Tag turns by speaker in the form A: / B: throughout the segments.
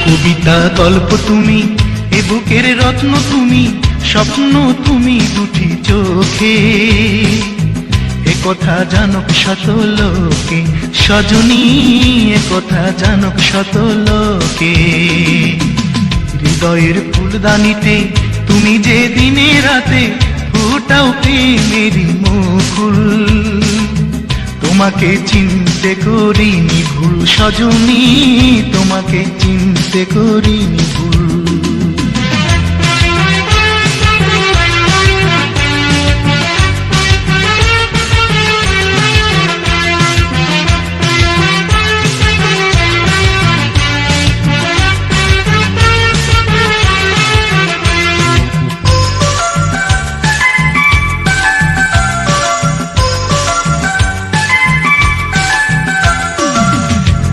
A: কবিতা গল্প তুমি, এ বুকের রত্ন তুমি, স্বপ্ন তুমি দুটি চোখে। এ কথা জানক শত লোকে, সজনী এ কথা জানক শত লোকে। হৃদয়ের ফুলদানিতে তুমি যে দিনে রাতে ফুটাও প্রেমেরই মুকুল। তোমাকে চিনতে করিনি ভুল সজনী, তোমাকে চিনতে করিনি ভুল।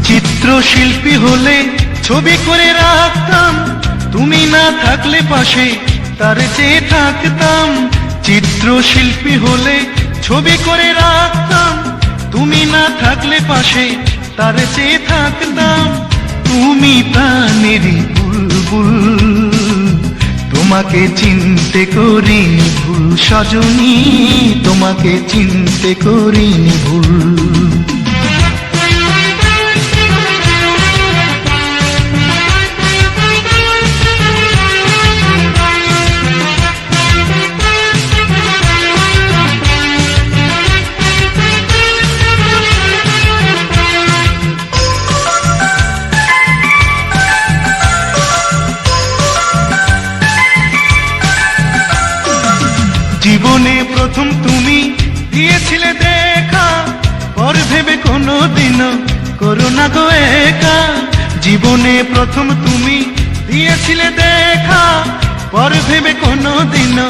A: চিত্রশিল্পী হলে ছবি করে রাখতাম, তুমি না থাকলে পাশে তার চেয়ে থাকতাম। চিত্রশিল্পী হলে ছবি করে রাখতাম, তুমি না থাকলে পাশে তার চেয়ে থাকতাম। তুমি প্রাণেরই বুলবুল, তোমাকে চিনতে করিনি ভুল সজনী, তোমাকে চিনতে করিনি ভুল। জীবনে প্রথম তুমি দিয়েছিলে দেখা, পর ভেবে কোনোদিনও করো না গো একা। জীবনে প্রথম তুমি দিয়েছিলে দেখা, পর ভেবে কোনোদিনও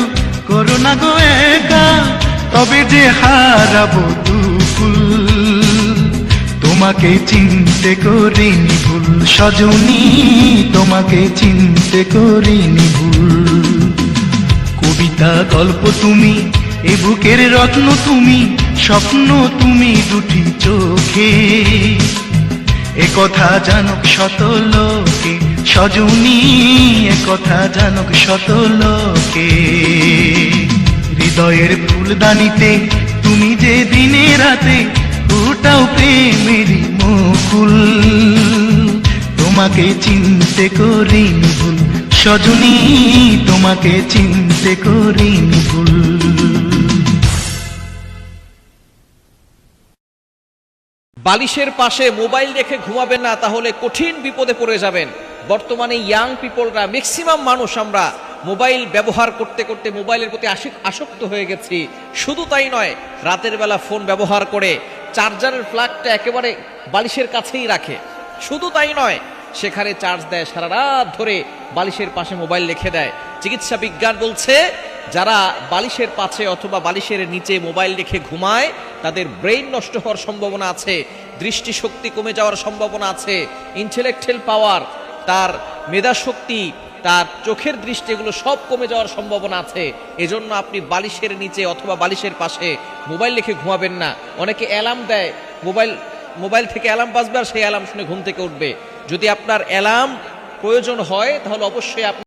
A: করো না গো একা। তবে যে হারাবো দুকুল, তোমাকে চিনতে করিনি ভুল সজনী, তোমাকে চিনতে করিনি ভুল। কবিতা গল্প তুমি, এ বুকের রত্ন তুমি, স্বপ্ন তুমি দুটি চোখে। এ কথা জানক শত লোকে সজনী, এ কথা জানক শত লোকে। হৃদয়ের ফুলদানিতে তুমি যে দিনে রাতে ফুটাও প্রেমেরই মুকুল। তোমাকে চিনতে করিনি ভুল সজনী, তোমাকে চিনতে করিনি ভুল।
B: বালিশের পাশে মোবাইল রেখে ঘুমাবেন না, তাহলে কঠিন বিপদে পড়ে যাবেন। বর্তমানে ইয়াং পিপলরা, ম্যাক্সিমাম মানুষ আমরা মোবাইল ব্যবহার করতে করতে মোবাইলের প্রতি আসক্ত হয়ে গেছি। শুধু তাই নয়, রাতের বেলা ফোন ব্যবহার করে চার্জারের প্লাগটা একেবারে বালিশের কাছেই রাখে। শুধু তাই নয়, সেখানে চার্জ দেয়, সারা রাত ধরে বালিশের পাশে মোবাইল রেখে দেয়। চিকিৎসা বিজ্ঞান বলছে, যারা বালিশের পাশে অথবা বালিশের নিচে মোবাইল রেখে ঘুমায় তাদের ব্রেইন নষ্ট হওয়ার সম্ভাবনা আছে, দৃষ্টিশক্তি কমে যাওয়ার সম্ভাবনা আছে, ইন্টেলেকচুয়াল পাওয়ার, তার মেধাশক্তি, তার চোখের দৃষ্টি, এগুলো সব কমে যাওয়ার সম্ভাবনা আছে। এজন্য আপনি বালিশের নিচে অথবা বালিশের পাশে মোবাইল রেখে ঘুমাবেন না। অনেকে অ্যালার্ম দেয়, মোবাইল থেকে অ্যালার্ম বাজবে আর সেই অ্যালার্ম শুনে ঘুম থেকে উঠবে। যদি আপনার অ্যালার্ম প্রয়োজন হয় তাহলে অবশ্যই আপনি